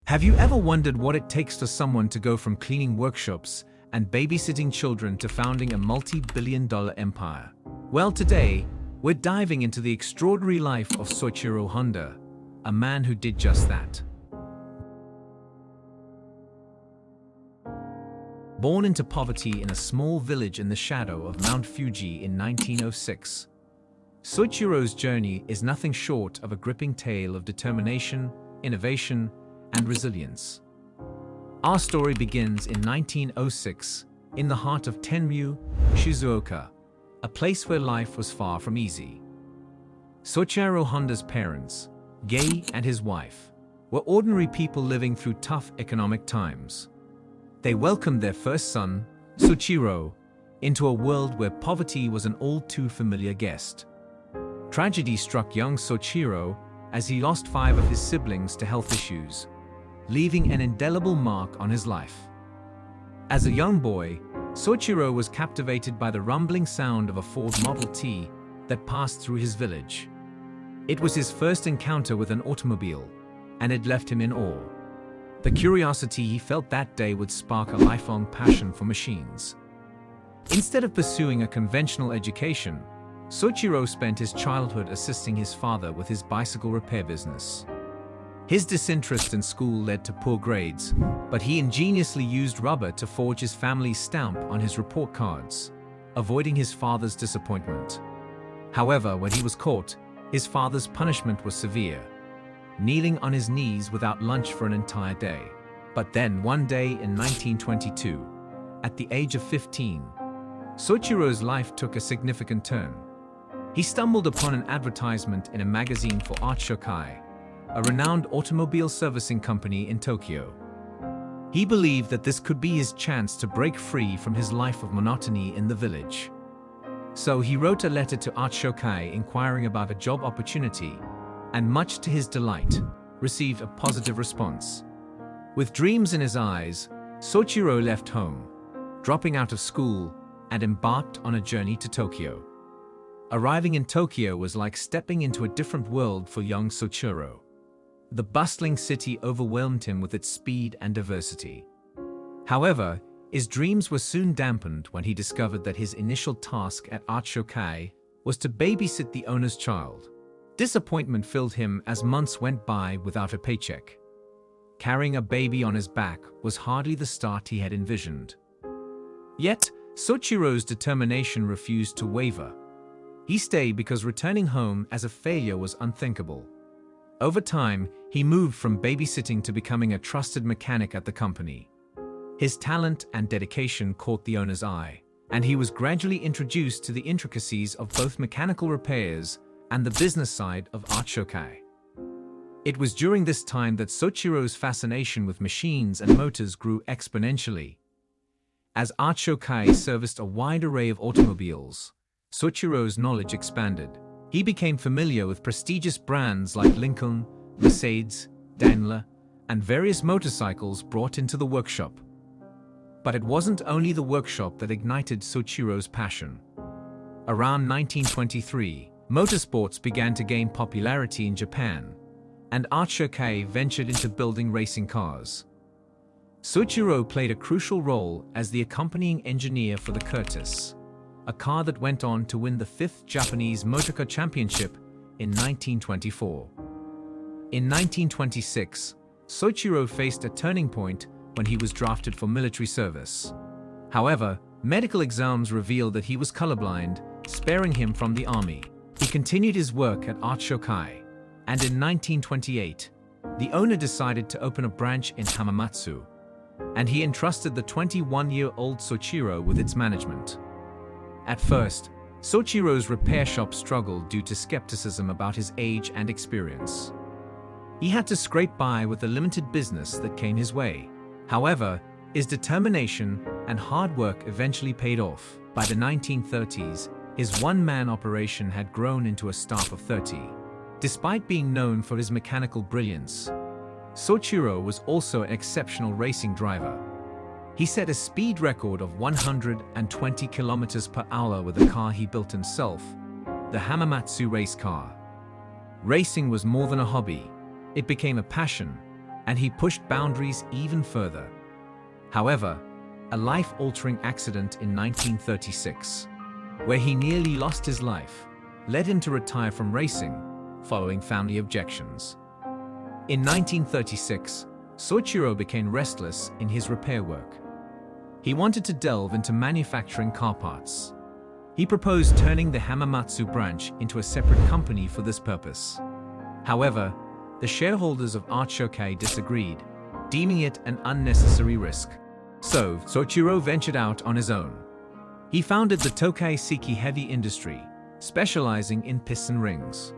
Have you ever wondered what it takes for someone to go from cleaning workshops and babysitting children to founding a multi-billion-dollar empire? Well, today, we're diving into the extraordinary life of Soichiro Honda, a man who did just that. Born into poverty in a small village in the shadow of Mount Fuji in 1906, Soichiro's journey is nothing short of a gripping tale of determination, innovation, and resilience. Our story begins in 1906, in the heart of Tenryu, Shizuoka, a place where life was far from easy. Soichiro Honda's parents, Gei and his wife, were ordinary people living through tough economic times. They welcomed their first son, Soichiro, into a world where poverty was an all-too-familiar guest. Tragedy struck young Soichiro as he lost 5 of his siblings to health issues, leaving an indelible mark on his life. As a young boy, Soichiro was captivated by the rumbling sound of a Ford Model T that passed through his village. It was his first encounter with an automobile, and it left him in awe. The curiosity he felt that day would spark a lifelong passion for machines. Instead of pursuing a conventional education, Soichiro spent his childhood assisting his father with his bicycle repair business. His disinterest in school led to poor grades, but he ingeniously used rubber to forge his family's stamp on his report cards, avoiding his father's disappointment. However, when he was caught, his father's punishment was severe, kneeling on his knees without lunch for an entire day. But then, one day in 1922, at the age of 15, Soichiro's life took a significant turn. He stumbled upon an advertisement in a magazine for Art Shokai, a renowned automobile servicing company in Tokyo. He believed that this could be his chance to break free from his life of monotony in the village. So he wrote a letter to Art Shokai inquiring about a job opportunity, and much to his delight, received a positive response. With dreams in his eyes, Soichiro left home, dropping out of school, and embarked on a journey to Tokyo. Arriving in Tokyo was like stepping into a different world for young Soichiro. The bustling city overwhelmed him with its speed and diversity. However, his dreams were soon dampened when he discovered that his initial task at Art Shokai was to babysit the owner's child. Disappointment filled him as months went by without a paycheck. Carrying a baby on his back was hardly the start he had envisioned. Yet, Soichiro's determination refused to waver. He stayed because returning home as a failure was unthinkable. Over time, he moved from babysitting to becoming a trusted mechanic at the company. His talent and dedication caught the owner's eye, and he was gradually introduced to the intricacies of both mechanical repairs and the business side of Art Shokai. It was during this time that Soichiro's fascination with machines and motors grew exponentially. As Art Shokai serviced a wide array of automobiles, Soichiro's knowledge expanded. He became familiar with prestigious brands like Lincoln, Mercedes, Daimler, and various motorcycles brought into the workshop. But it wasn't only the workshop that ignited Soichiro's passion. Around 1923, motorsports began to gain popularity in Japan, and Art Shokai ventured into building racing cars. Soichiro played a crucial role as the accompanying engineer for the Curtiss, a car that went on to win the 5th Japanese Motorcar Championship in 1924. In 1926, Soichiro faced a turning point when he was drafted for military service. However, medical exams revealed that he was colorblind, sparing him from the army. He continued his work at Art Shokai, and in 1928, the owner decided to open a branch in Hamamatsu, and he entrusted the 21-year-old Soichiro with its management. At first, Soichiro's repair shop struggled due to skepticism about his age and experience. He had to scrape by with the limited business that came his way. However, his determination and hard work eventually paid off. By the 1930s, his one-man operation had grown into a staff of 30. Despite being known for his mechanical brilliance, Soichiro was also an exceptional racing driver. He set a speed record of 120 kilometers per hour with a car he built himself, the Hamamatsu race car. Racing was more than a hobby. It became a passion, and he pushed boundaries even further. However, a life-altering accident in 1936, where he nearly lost his life, led him to retire from racing, following family objections. In 1936, Soichiro became restless in his repair work. He wanted to delve into manufacturing car parts. He proposed turning the Hamamatsu branch into a separate company for this purpose. However, the shareholders of Art Shokai disagreed, deeming it an unnecessary risk. So, Soichiro ventured out on his own. He founded the Tokai Seiki Heavy Industry, specializing in piston rings.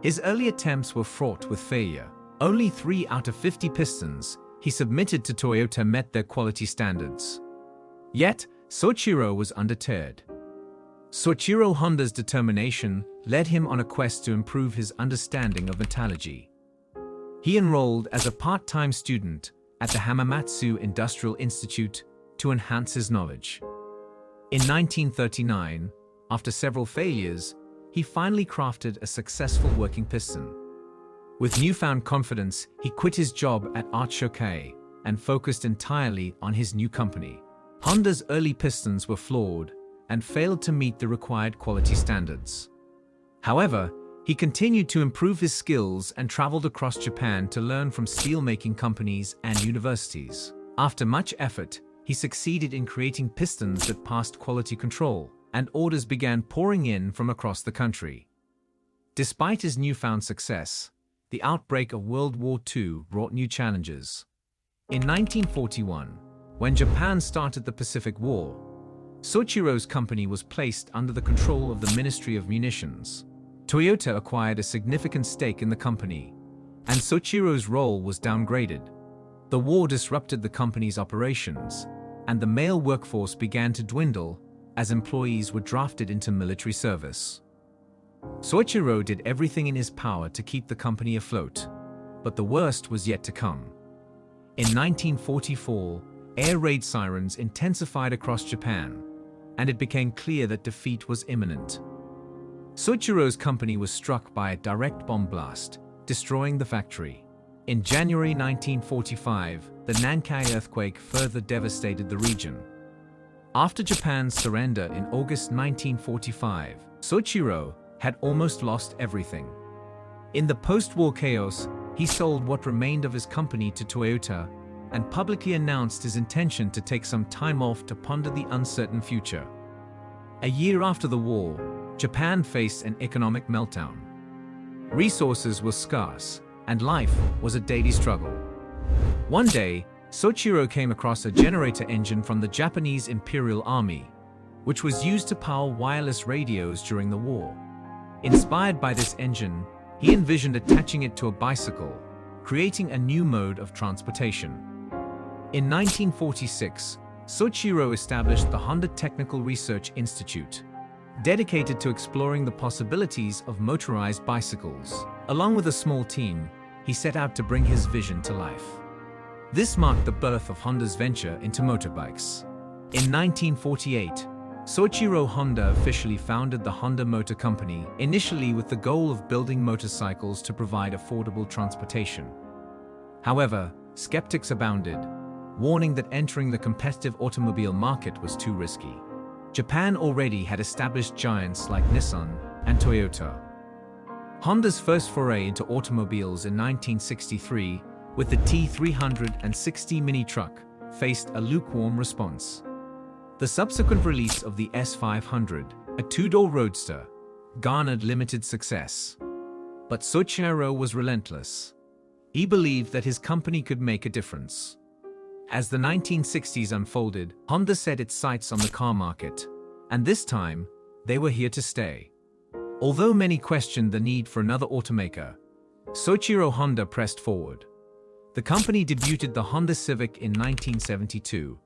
His early attempts were fraught with failure. Only 3 out of 50 pistons he submitted to Toyota met their quality standards. Yet, Soichiro was undeterred. Soichiro Honda's determination led him on a quest to improve his understanding of metallurgy. He enrolled as a part-time student at the Hamamatsu Industrial Institute to enhance his knowledge. In 1939, after several failures, he finally crafted a successful working piston. With newfound confidence, he quit his job at Art Shokai and focused entirely on his new company. Honda's early pistons were flawed and failed to meet the required quality standards. However, he continued to improve his skills and traveled across Japan to learn from steelmaking companies and universities. After much effort, he succeeded in creating pistons that passed quality control, and orders began pouring in from across the country. Despite his newfound success, the outbreak of World War II brought new challenges. In 1941, when Japan started the Pacific War, Soichiro's company was placed under the control of the Ministry of Munitions. Toyota acquired a significant stake in the company, and Soichiro's role was downgraded. The war disrupted the company's operations, and the male workforce began to dwindle as employees were drafted into military service. Soichiro did everything in his power to keep the company afloat, but the worst was yet to come. In 1944, air raid sirens intensified across Japan, and it became clear that defeat was imminent. Soichiro's company was struck by a direct bomb blast, destroying the factory. In January 1945, the Nankai earthquake further devastated the region. After Japan's surrender in August 1945, Soichiro had almost lost everything. In the post-war chaos, he sold what remained of his company to Toyota and publicly announced his intention to take some time off to ponder the uncertain future. A year after the war, Japan faced an economic meltdown. Resources were scarce, and life was a daily struggle. One day, Soichiro came across a generator engine from the Japanese Imperial Army, which was used to power wireless radios during the war. Inspired by this engine, he envisioned attaching it to a bicycle, creating a new mode of transportation. In 1946, Soichiro established the Honda Technical Research Institute, dedicated to exploring the possibilities of motorized bicycles. Along with a small team, he set out to bring his vision to life. This marked the birth of Honda's venture into motorbikes. In 1948, Soichiro Honda officially founded the Honda Motor Company, initially with the goal of building motorcycles to provide affordable transportation. However, skeptics abounded, warning that entering the competitive automobile market was too risky. Japan already had established giants like Nissan and Toyota. Honda's first foray into automobiles in 1963, with the T360 mini truck, faced a lukewarm response. The subsequent release of the S500, a two-door roadster, garnered limited success. But Soichiro was relentless. He believed that his company could make a difference. As the 1960s unfolded, Honda set its sights on the car market, and this time, they were here to stay. Although many questioned the need for another automaker, Soichiro Honda pressed forward. The company debuted the Honda Civic in 1972,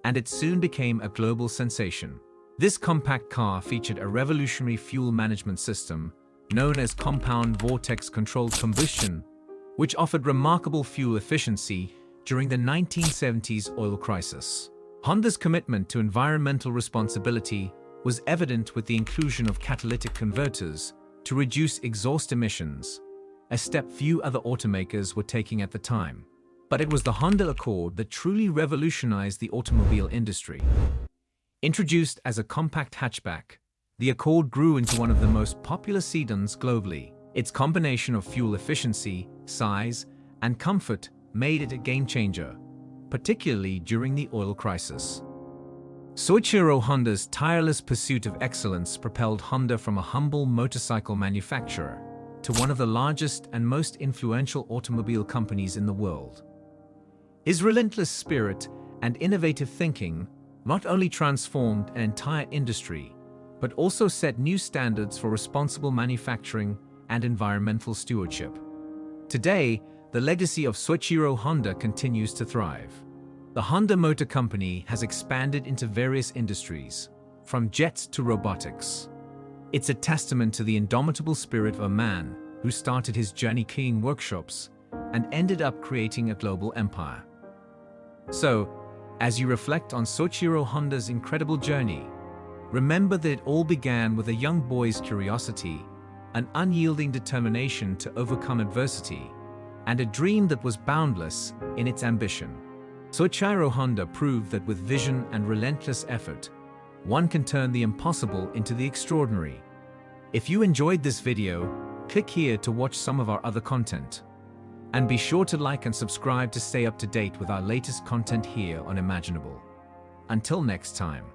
and it soon became a global sensation. This compact car featured a revolutionary fuel management system known as compound vortex-controlled combustion, which offered remarkable fuel efficiency during the 1970s oil crisis. Honda's commitment to environmental responsibility was evident with the inclusion of catalytic converters to reduce exhaust emissions, a step few other automakers were taking at the time. But it was the Honda Accord that truly revolutionized the automobile industry. Introduced as a compact hatchback, the Accord grew into one of the most popular sedans globally. Its combination of fuel efficiency, size, and comfort made it a game-changer, particularly during the oil crisis. Soichiro Honda's tireless pursuit of excellence propelled Honda from a humble motorcycle manufacturer to one of the largest and most influential automobile companies in the world. His relentless spirit and innovative thinking not only transformed an entire industry, but also set new standards for responsible manufacturing and environmental stewardship. Today, the legacy of Soichiro Honda continues to thrive. The Honda Motor Company has expanded into various industries, from jets to robotics. It's a testament to the indomitable spirit of a man who started his journey keying workshops and ended up creating a global empire. So, as you reflect on Soichiro Honda's incredible journey, remember that it all began with a young boy's curiosity, an unyielding determination to overcome adversity, and a dream that was boundless in its ambition. Soichiro Honda proved that with vision and relentless effort, one can turn the impossible into the extraordinary. If you enjoyed this video, click here to watch some of our other content. And be sure to like and subscribe to stay up to date with our latest content here on Imaginable. Until next time.